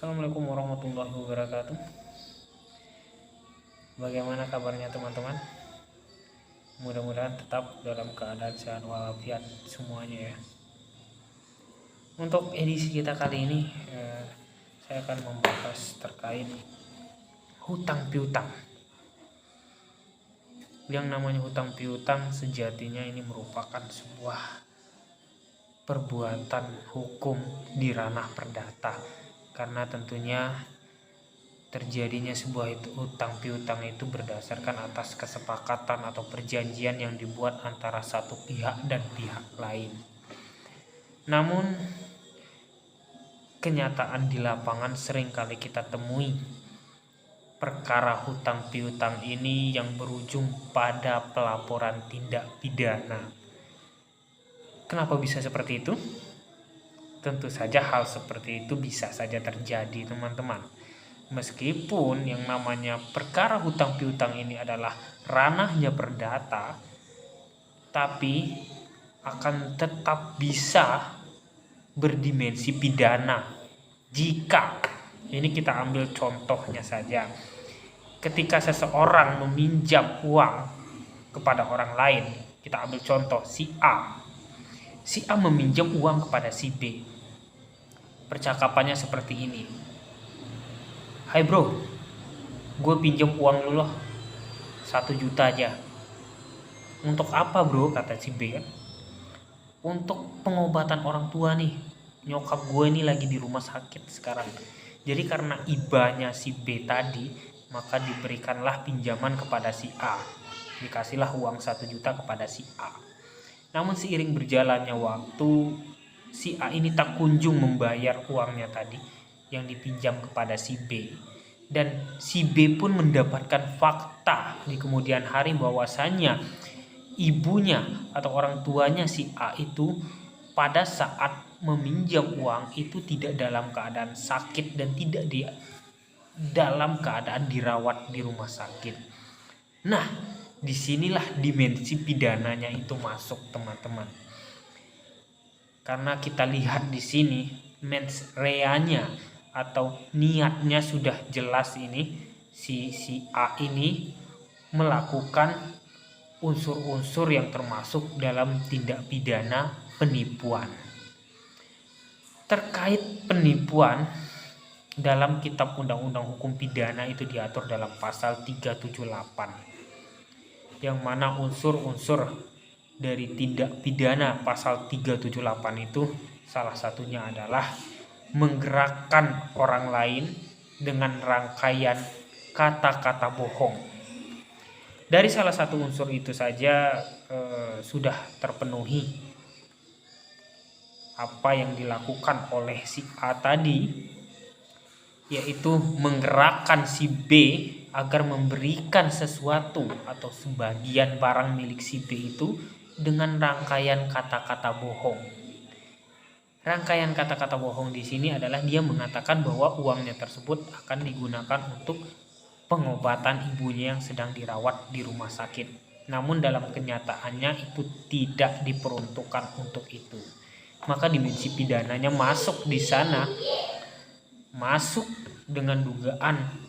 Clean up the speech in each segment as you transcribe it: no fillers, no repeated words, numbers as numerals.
Assalamualaikum warahmatullahi wabarakatuh. Bagaimana kabarnya teman-teman? Mudah-mudahan tetap dalam keadaan sehat walafiat semuanya ya. Untuk edisi kita kali ini saya akan membahas terkait hutang piutang. Yang namanya hutang piutang sejatinya ini merupakan sebuah perbuatan hukum di ranah perdata, karena tentunya terjadinya sebuah hutang piutang itu berdasarkan atas kesepakatan atau perjanjian yang dibuat antara satu pihak dan pihak lain. Namun kenyataan di lapangan seringkali kita temui perkara hutang piutang ini yang berujung pada pelaporan tindak pidana. Kenapa bisa seperti itu? Tentu saja hal seperti itu bisa saja terjadi teman-teman. Meskipun yang namanya perkara hutang piutang ini adalah ranahnya perdata, tapi akan tetap bisa berdimensi pidana jika, ini kita ambil contohnya saja, ketika seseorang meminjam uang kepada orang lain. Kita ambil contoh si A meminjam uang kepada si B. Percakapannya seperti ini: "Hai bro, gue pinjam uang lu loh 1 juta aja." "Untuk apa bro?" kata si B kan. "Untuk pengobatan orang tua nih, nyokap gue ini lagi di rumah sakit sekarang." Jadi karena ibanya si B tadi, maka diberikanlah pinjaman kepada si A. Dikasihlah uang 1 juta kepada si A. Namun seiring berjalannya waktu, si A ini tak kunjung membayar uangnya tadi yang dipinjam kepada si B. Dan si B pun mendapatkan fakta di kemudian hari bahwasannya ibunya atau orang tuanya si A itu pada saat meminjam uang itu tidak dalam keadaan sakit dan tidak dalam keadaan dirawat di rumah sakit. Nah, disinilah dimensi pidananya itu masuk teman-teman. Karena kita lihat di sini mens reanya atau niatnya sudah jelas, ini si A ini melakukan unsur-unsur yang termasuk dalam tindak pidana penipuan. Terkait penipuan, dalam kitab undang-undang hukum pidana itu diatur dalam pasal 378. Yang mana unsur-unsur dari tindak pidana pasal 378 itu salah satunya adalah menggerakkan orang lain dengan rangkaian kata-kata bohong. Dari salah satu unsur itu saja sudah terpenuhi apa yang dilakukan oleh si A tadi, yaitu menggerakkan si B agar memberikan sesuatu atau sebagian barang milik si B itu dengan rangkaian kata-kata bohong. Rangkaian kata-kata bohong di sini adalah dia mengatakan bahwa uangnya tersebut akan digunakan untuk pengobatan ibunya yang sedang dirawat di rumah sakit. Namun dalam kenyataannya itu tidak diperuntukkan untuk itu. Maka dimensi pidananya masuk di sana, masuk dengan dugaan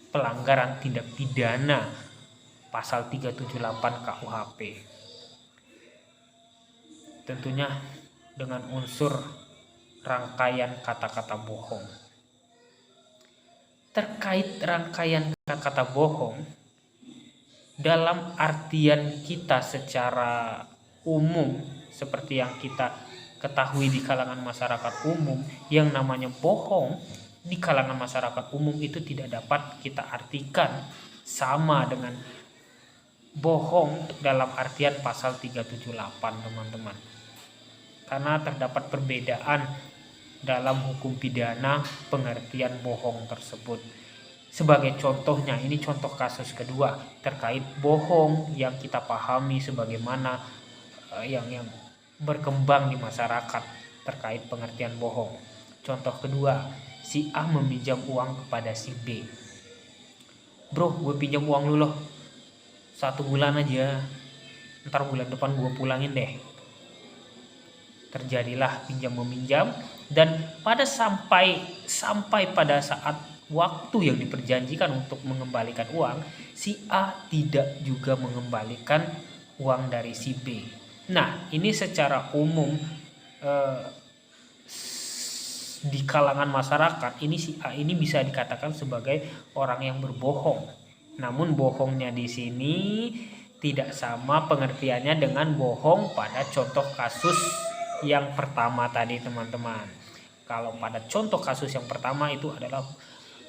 pelanggaran tindak pidana pasal 378 KUHP. Tentunya dengan unsur rangkaian kata-kata bohong. Terkait rangkaian kata-kata bohong, dalam artian kita secara umum, seperti yang kita ketahui di kalangan masyarakat umum, yang namanya bohong di kalangan masyarakat umum itu tidak dapat kita artikan sama dengan bohong dalam artian pasal 378 teman-teman. Karena terdapat perbedaan dalam hukum pidana pengertian bohong tersebut. Sebagai contohnya, ini contoh kasus kedua terkait bohong yang kita pahami sebagaimana yang berkembang di masyarakat terkait pengertian bohong. Contoh kedua, si A meminjam uang kepada si B. "Bro, gue pinjam uang lu loh 1 bulan aja, ntar bulan depan gue pulangin deh." Terjadilah pinjam meminjam, Dan sampai pada saat waktu yang diperjanjikan untuk mengembalikan uang, si A tidak juga mengembalikan uang dari si B. Nah, ini secara umum di kalangan masyarakat ini si A ini bisa dikatakan sebagai orang yang berbohong. Namun bohongnya di sini tidak sama pengertiannya dengan bohong pada contoh kasus yang pertama tadi, teman-teman. Kalau pada contoh kasus yang pertama itu adalah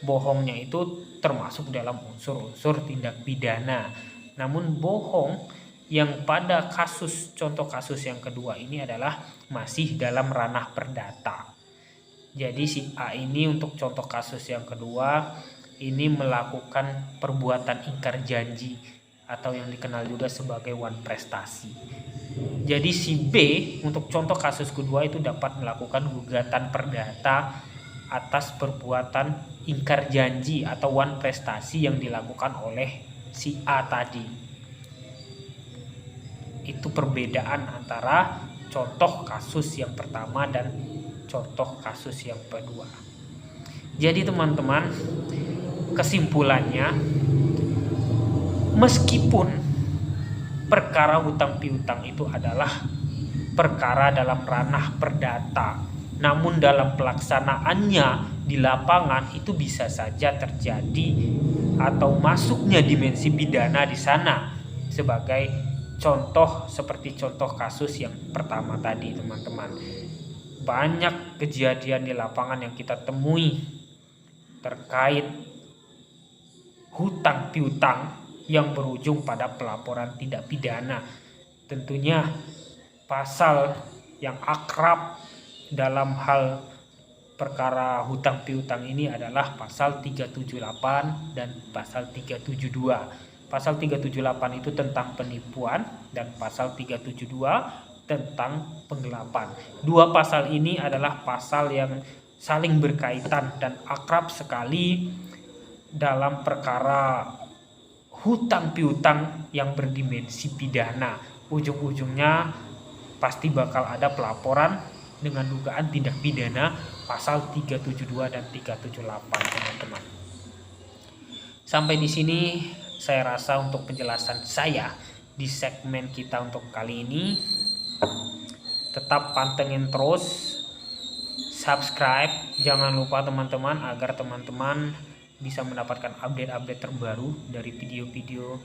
bohongnya itu termasuk dalam unsur-unsur tindak pidana. Namun bohong yang pada contoh kasus yang kedua ini adalah masih dalam ranah perdata. Jadi si A ini untuk contoh kasus yang kedua ini melakukan perbuatan ingkar janji atau yang dikenal juga sebagai wan prestasi. Jadi si B untuk contoh kasus kedua itu dapat melakukan gugatan perdata atas perbuatan ingkar janji atau wan prestasi yang dilakukan oleh si A tadi. Itu perbedaan antara contoh kasus yang pertama dan contoh kasus yang kedua. Jadi teman-teman, kesimpulannya, meskipun perkara hutang piutang itu adalah perkara dalam ranah perdata, namun dalam pelaksanaannya di lapangan itu bisa saja terjadi atau masuknya dimensi pidana di sana, sebagai contoh seperti contoh kasus yang pertama tadi, teman-teman. Banyak kejadian di lapangan yang kita temui terkait hutang piutang yang berujung pada pelaporan tindak pidana. Tentunya pasal yang akrab dalam hal perkara hutang piutang ini adalah pasal 378 dan pasal 372. Pasal 378 itu tentang penipuan dan pasal 372 tentang penggelapan. Dua pasal ini adalah pasal yang saling berkaitan dan akrab sekali dalam perkara hutang piutang yang berdimensi pidana. Ujung-ujungnya pasti bakal ada pelaporan dengan dugaan tindak pidana pasal 372 dan 378, teman-teman. Sampai di sini saya rasa untuk penjelasan saya di segmen kita untuk kali ini. Tetap pantengin terus, subscribe, jangan lupa teman-teman, agar teman-teman bisa mendapatkan update-update terbaru dari video-video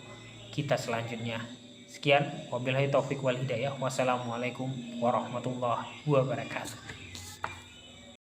kita selanjutnya. Sekian, wabillahi taufik wal hidayah. Wassalamualaikum warahmatullahi wabarakatuh.